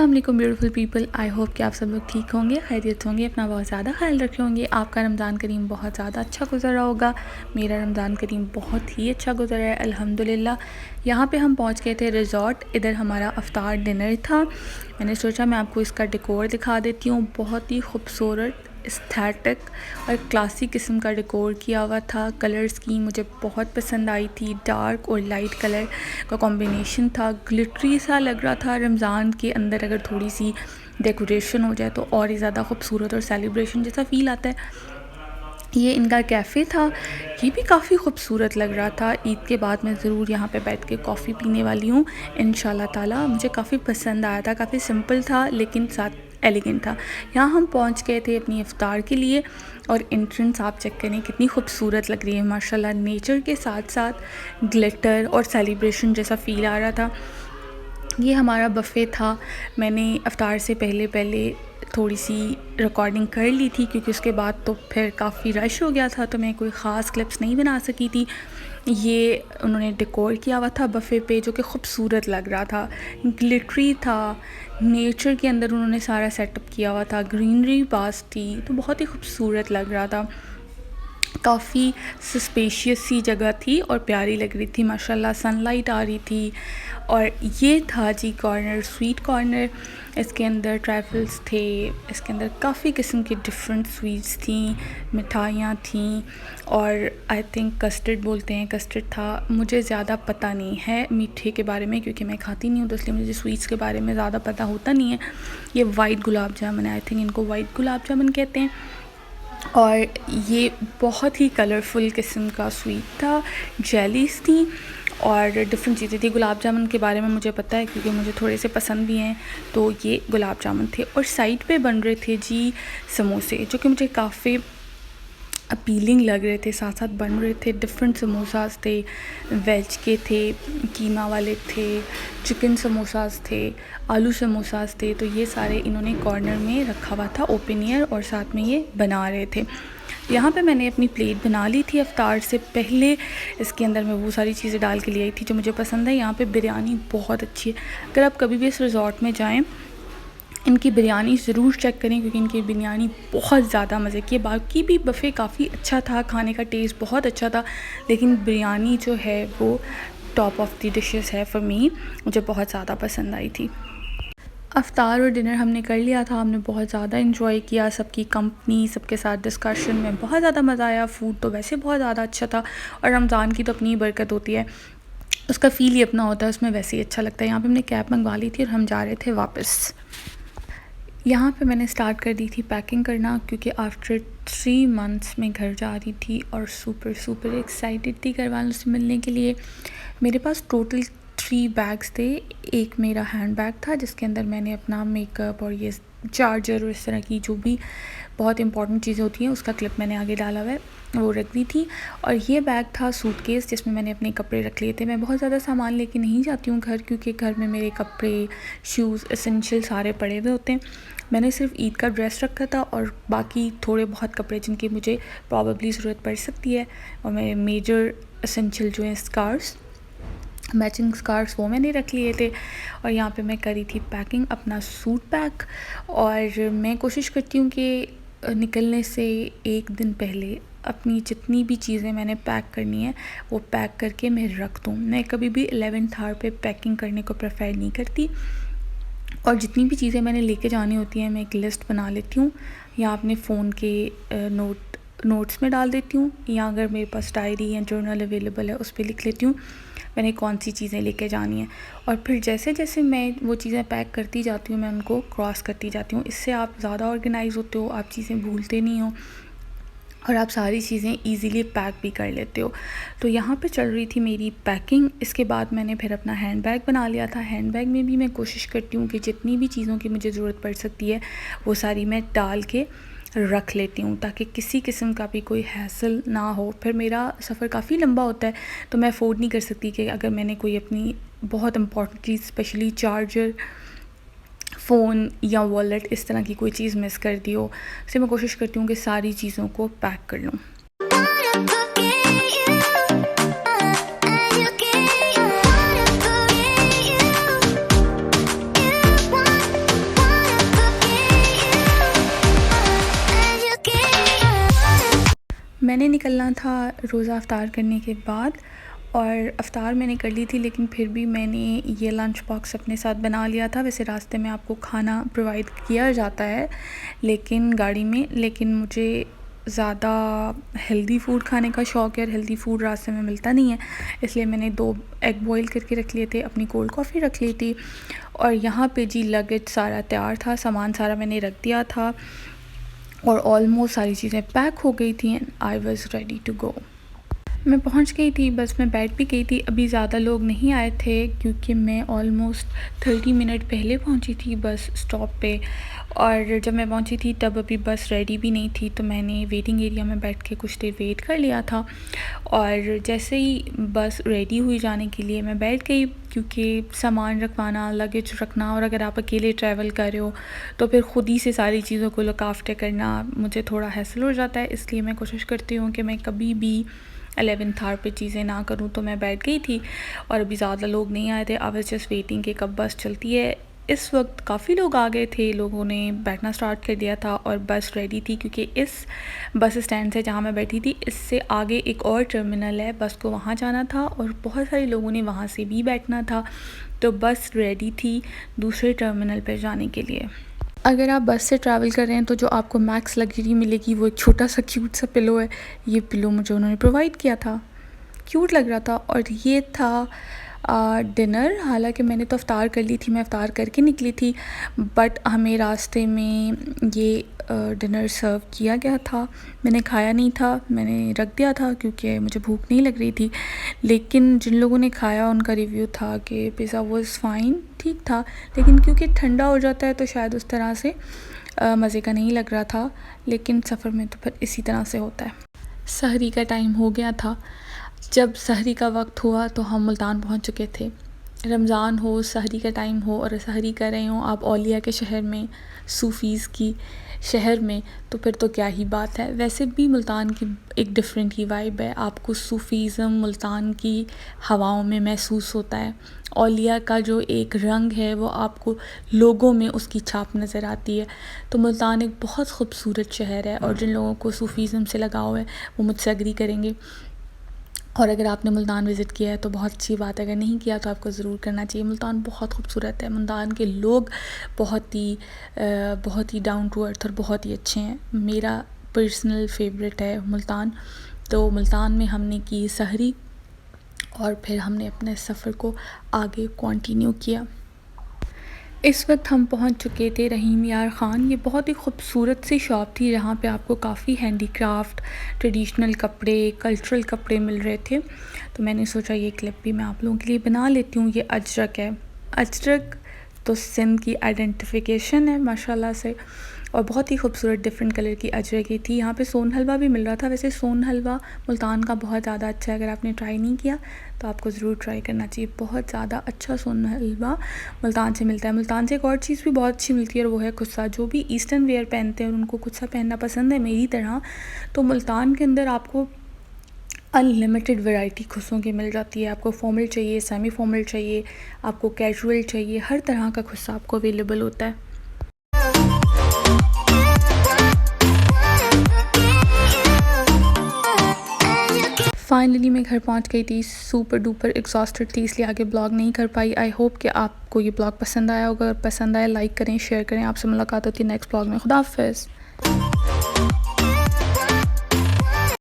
अस्सलाम वालेकुम beautiful people. I hope कि आप सब लोग ठीक होंगे, खैरियत होंगे, अपना बहुत ज़्यादा ख्याल रखे होंगे। आपका रमज़ान करीम बहुत ज़्यादा अच्छा गुजरा होगा। मेरा रमज़ान करीम बहुत ही अच्छा गुजरा है अल्हम्दुलिल्लाह। यहाँ पे हम पहुँच गए थे रिज़ॉर्ट। इधर हमारा अफ्तार डिनर था। मैंने सोचा मैं आपको इसका डेकोर दिखा देती हूँ। बहुत ही खूबसूरत, एस्थेटिक और क्लासिक किस्म का डेकोर किया हुआ था। कलर स्कीम मुझे बहुत पसंद आई थी। डार्क और लाइट कलर का कॉम्बिनेशन था। ग्लिटरी सा लग रहा था। रमज़ान के अंदर अगर थोड़ी सी डेकोरेशन हो जाए तो और ही ज़्यादा खूबसूरत और सेलिब्रेशन जैसा फ़ील आता है। ये इनका कैफ़े था, ये भी काफ़ी खूबसूरत लग रहा था। ईद के बाद मैं ज़रूर यहाँ पे बैठ के कॉफ़ी पीने वाली हूँ इंशाल्लाह ताला। मुझे काफ़ी पसंद आया था। काफ़ी सिंपल था लेकिन साथ एलिगेंट था। यहाँ हम पहुँच गए थे अपनी इफ्तार के लिए और एंट्रेंस आप चेक करें कितनी खूबसूरत लग रही है माशाल्लाह। नेचर के साथ साथ ग्लिटर और सेलिब्रेशन जैसा फ़ील आ रहा था। ये हमारा बफ़े था। मैंने इफ्तार से पहले थोड़ी सी रिकॉर्डिंग कर ली थी क्योंकि उसके बाद तो फिर काफ़ी रश हो गया था, तो मैं कोई ख़ास क्लिप्स नहीं बना सकी थी। ये उन्होंने डेकोर किया हुआ था बफ़े पे, जो कि खूबसूरत लग रहा था। ग्लिटरी था, नेचर के अंदर उन्होंने सारा सेटअप किया हुआ था। ग्रीनरी पास थी, तो बहुत ही खूबसूरत लग रहा था। काफ़ी स्पेशियस सी जगह थी और प्यारी लग रही थी माशाल्लाह। सनलाइट आ रही थी। और ये था जी कॉर्नर, स्वीट कॉर्नर। इसके अंदर ट्राइफल्स थे, इसके अंदर काफ़ी किस्म की डिफरेंट स्वीट्स थी, मिठाइयाँ थीं और आई थिंक कस्टर्ड बोलते हैं, कस्टर्ड था। मुझे ज़्यादा पता नहीं है मीठे के बारे में क्योंकि मैं खाती नहीं हूँ, तो इसलिए मुझे स्वीट्स के बारे में ज़्यादा पता होता नहीं है। ये वाइट गुलाब जामुन है, आई थिंक इनको वाइट गुलाब जामुन कहते हैं। और ये बहुत ही कलरफुल किस्म का स्वीट था। जेलीज़ थी और डिफरेंट चीज़ें थी। गुलाब जामुन के बारे में मुझे पता है क्योंकि मुझे थोड़े से पसंद भी हैं, तो ये गुलाब जामुन थे। और साइड पे बन रहे थे जी समोसे, जो कि मुझे काफ़ी अपीलिंग लग रहे थे। साथ साथ बन रहे थे। डिफरेंट समोसास थे, वेज के थे, कीमा वाले थे, चिकन समोसास थे, आलू समोसास थे। तो ये सारे इन्होंने कॉर्नर में रखा हुआ था ओपन एयर, और साथ में ये बना रहे थे। यहाँ पे मैंने अपनी प्लेट बना ली थी इफ्तार से पहले। इसके अंदर मैं वो सारी चीज़ें डाल के ले आई थी जो मुझे पसंद है। यहाँ पे बिरयानी बहुत अच्छी है। अगर आप कभी भी इस रिज़ॉर्ट में जाएँ, इनकी बिरयानी ज़रूर चेक करें क्योंकि इनकी बिरयानी बहुत ज़्यादा मज़े की है। बाकी भी बफ़े काफ़ी अच्छा था, खाने का टेस्ट बहुत अच्छा था, लेकिन बिरयानी जो है वो टॉप ऑफ़ द डिशेस है फॉर मी। मुझे बहुत ज़्यादा पसंद आई थी। अफ्तार और डिनर हमने कर लिया था। हमने बहुत ज़्यादा एंजॉय किया, सबकी कंपनी, सबके साथ डिस्कशन में बहुत ज़्यादा मज़ा आया। फ़ूड तो वैसे बहुत ज़्यादा अच्छा था और रमज़ान की तो अपनी बरकत होती है, उसका फ़ील ही अपना होता है, उसमें वैसे ही अच्छा लगता है। यहाँ पे हमने कैब मंगवा ली थी और हम जा रहे थे वापस। यहाँ पे मैंने स्टार्ट कर दी थी पैकिंग करना क्योंकि आफ्टर 3 मंथ्स में घर जा रही थी और सुपर एक्साइटेड थी घर वालों से मिलने के लिए। मेरे पास टोटल 3 बैग्स थे। एक मेरा हैंड बैग था जिसके अंदर मैंने अपना मेकअप और ये चार्जर और इस तरह की जो भी बहुत इंपॉर्टेंट चीज़ें होती हैं उसका क्लिप मैंने आगे डाला हुआ है, वो रख दी थी। और ये बैग था सूटकेस जिसमें मैंने अपने कपड़े रख लिए थे। मैं बहुत ज़्यादा सामान लेके नहीं जाती हूँ घर, क्योंकि घर में मेरे कपड़े, शूज़, एसेंशियल सारे पड़े हुए होते हैं। मैंने सिर्फ ईद का ड्रेस रखा था और बाकी थोड़े बहुत कपड़े जिनकी मुझे प्रॉबेबली ज़रूरत पड़ सकती है, और मेरे मेजर एसेंशियल जो हैं स्कार्फ़्स, मैचिंग स्कार्फ्स, वो मैंने रख लिए थे। और यहाँ पे मैं करी थी पैकिंग अपना सूट पैक। और मैं कोशिश करती हूँ कि निकलने से एक दिन पहले अपनी जितनी भी चीज़ें मैंने पैक करनी है वो पैक करके मैं रख दूँ। मैं कभी भी 11th आवर पे पैकिंग करने को प्रेफर नहीं करती। और जितनी भी चीज़ें मैंने लेके जानी होती हैं मैं एक लिस्ट बना लेती हूँ, या अपने फ़ोन के नोट्स में डाल देती हूँ, या अगर मेरे पास डायरी या जर्नल अवेलेबल है उस पर लिख लेती हूँ मैंने कौन सी चीज़ें लेके जानी है। और फिर जैसे जैसे मैं वो चीज़ें पैक करती जाती हूँ मैं उनको क्रॉस करती जाती हूँ। इससे आप ज़्यादा ऑर्गेनाइज़ होते हो, आप चीज़ें भूलते नहीं हो और आप सारी चीज़ें इजीली पैक भी कर लेते हो। तो यहाँ पे चल रही थी मेरी पैकिंग। इसके बाद मैंने फिर अपना हैंड बैग बना लिया था। हैंड बैग में भी मैं कोशिश करती हूँ कि जितनी भी चीज़ों की मुझे ज़रूरत पड़ सकती है वो सारी मैं डाल के रख लेती हूँ, ताकि किसी किस्म का भी कोई हैसल ना हो। फिर मेरा सफ़र काफ़ी लंबा होता है तो मैं अफोर्ड नहीं कर सकती कि अगर मैंने कोई अपनी बहुत इंपॉर्टेंट चीज़, स्पेशली चार्जर, फ़ोन या वॉलेट, इस तरह की कोई चीज़ मिस कर दी हो। इसलिए मैं कोशिश करती हूँ कि सारी चीज़ों को पैक कर लूँ। मैंने निकलना था रोज़ा अफ्तार करने के बाद, और अफ्तार मैंने कर ली थी, लेकिन फिर भी मैंने ये लंच बॉक्स अपने साथ बना लिया था। वैसे रास्ते में आपको खाना प्रोवाइड किया जाता है लेकिन गाड़ी में, लेकिन मुझे ज़्यादा हेल्दी फ़ूड खाने का शौक़ है और हेल्दी फ़ूड रास्ते में मिलता नहीं है, इसलिए मैंने 2 एग बॉयल करके रख लिए थे, अपनी कोल्ड कॉफ़ी रख ली थी। और यहाँ पे जी लगेज सारा तैयार था, सामान सारा मैंने रख दिया था और ऑलमोस्ट सारी चीज़ें पैक हो गई थी and I was ready to go. मैं पहुंच गई थी, बस मैं बैठ भी गई थी। अभी ज़्यादा लोग नहीं आए थे क्योंकि मैं ऑलमोस्ट 30 मिनट पहले पहुंची थी बस स्टॉप पे, और जब मैं पहुंची थी तब अभी बस रेडी भी नहीं थी, तो मैंने वेटिंग एरिया में बैठ के कुछ देर वेट कर लिया था। और जैसे ही बस रेडी हुई जाने के लिए मैं बैठ गई, क्योंकि सामान रखवाना, लगेज रखना, और अगर आप अकेले ट्रैवल कर रहे हो तो फिर ख़ुद ही से सारी चीज़ों को लुक आफ्टर करना मुझे थोड़ा हैसल हो जाता है, इसलिए मैं कोशिश करती हूँ कि मैं कभी भी 11th आवर पे चीज़ें ना करूँ। तो मैं बैठ गई थी और अभी ज़्यादा लोग नहीं आए थे। आई वाज़ जस्ट वेटिंग कि कब बस चलती है। इस वक्त काफ़ी लोग आ गए थे, लोगों ने बैठना स्टार्ट कर दिया था और बस रेडी थी, क्योंकि इस बस स्टैंड से जहाँ मैं बैठी थी इससे आगे एक और टर्मिनल है, बस को वहाँ जाना था और बहुत सारे लोगों ने वहाँ से भी बैठना था, तो बस रेडी थी दूसरे टर्मिनल पर जाने के लिए। अगर आप बस से ट्रैवल कर रहे हैं तो जो आपको मैक्स लग्जरी मिलेगी वो एक छोटा सा क्यूट सा पिलो है। ये पिलो मुझे उन्होंने प्रोवाइड किया था, क्यूट लग रहा था। और ये था डिनर। हालांकि मैंने तो अफ्तार कर ली थी, मैं अफ्तार करके निकली थी, बट हमें रास्ते में ये डिनर सर्व किया गया था। मैंने खाया नहीं था, मैंने रख दिया था क्योंकि मुझे भूख नहीं लग रही थी। लेकिन जिन लोगों ने खाया उनका रिव्यू था कि पिज़्ज़ा वाज़ फ़ाइन, ठीक था, लेकिन क्योंकि ठंडा हो जाता है तो शायद उस तरह से मज़े का नहीं लग रहा था। लेकिन सफ़र में तो फिर इसी तरह से होता है। सहरी का टाइम हो गया था। जब सहरी का वक्त हुआ तो हम मुल्तान पहुंच चुके थे। रमज़ान हो, सहरी का टाइम हो और सहरी कर रहे हो आप औलिया के शहर में, सूफ़ीज़ की शहर में, तो फिर तो क्या ही बात है। वैसे भी मुल्तान की एक डिफरेंट ही वाइब है, आपको सूफ़ीज़म मुल्तान की हवाओं में महसूस होता है। औलिया का जो एक रंग है वो आपको लोगों में उसकी छाप नज़र आती है। तो मुल्तान एक बहुत ख़ूबसूरत शहर है और जिन लोगों को सूफ़ीज़म से लगाव है वो मुझसे एग्री करेंगे। और अगर आपने मुल्तान विज़िट किया है तो बहुत अच्छी बात है, अगर नहीं किया तो आपको ज़रूर करना चाहिए। मुल्तान बहुत खूबसूरत है, मुल्तान के लोग बहुत ही डाउन टू अर्थ और बहुत ही अच्छे हैं। मेरा पर्सनल फेवरेट है मुल्तान। तो मुल्तान में हमने की सहरी और फिर हमने अपने सफ़र को आगे कंटिन्यू किया। इस वक्त हम पहुंच चुके थे रहीम यार ख़ान। ये बहुत ही खूबसूरत सी शॉप थी जहाँ पे आपको काफ़ी हैंडीक्राफ्ट, ट्रेडिशनल कपड़े, कल्चरल कपड़े मिल रहे थे। तो मैंने सोचा ये क्लिप भी मैं आप लोगों के लिए बना लेती हूँ। ये अजरक है। अजरक तो सिंध की आइडेंटिफिकेशन है माशाल्लाह से, और बहुत ही खूबसूरत डिफरेंट कलर की अजरक की थी। यहाँ पे सोन हलवा भी मिल रहा था। वैसे सोन हलवा मुल्तान का बहुत ज़्यादा अच्छा है, अगर आपने ट्राई नहीं किया तो आपको ज़रूर ट्राई करना चाहिए। बहुत ज़्यादा अच्छा सोन हलवा मुल्तान से मिलता है। मुल्तान से एक और चीज़ भी बहुत अच्छी मिलती है और वो है खुस्सा। जो भी ईस्टर्न वेयर पहनते हैं और उनको खुस्सा पहनना पसंद है मेरी तरह, तो मुल्तान के अंदर आपको अनलिमिटेड वैरायटी खुस्सों की मिल जाती है। आपको फॉर्मल चाहिए, सेमी फॉर्मल चाहिए, आपको कैजुअल चाहिए, हर तरह का खुस्सा आपको अवेलेबल होता है। फाइनली मैं घर पहुंच गई थी, सुपर डुपर एग्जॉस्टेड थी, इसलिए आगे ब्लॉग नहीं कर पाई। आई होप कि आपको ये ब्लॉग पसंद आया होगा। अगर पसंद आया लाइक करें, शेयर करें। आपसे मुलाकात होती है नेक्स्ट ब्लॉग में। खुदा हाफिज़।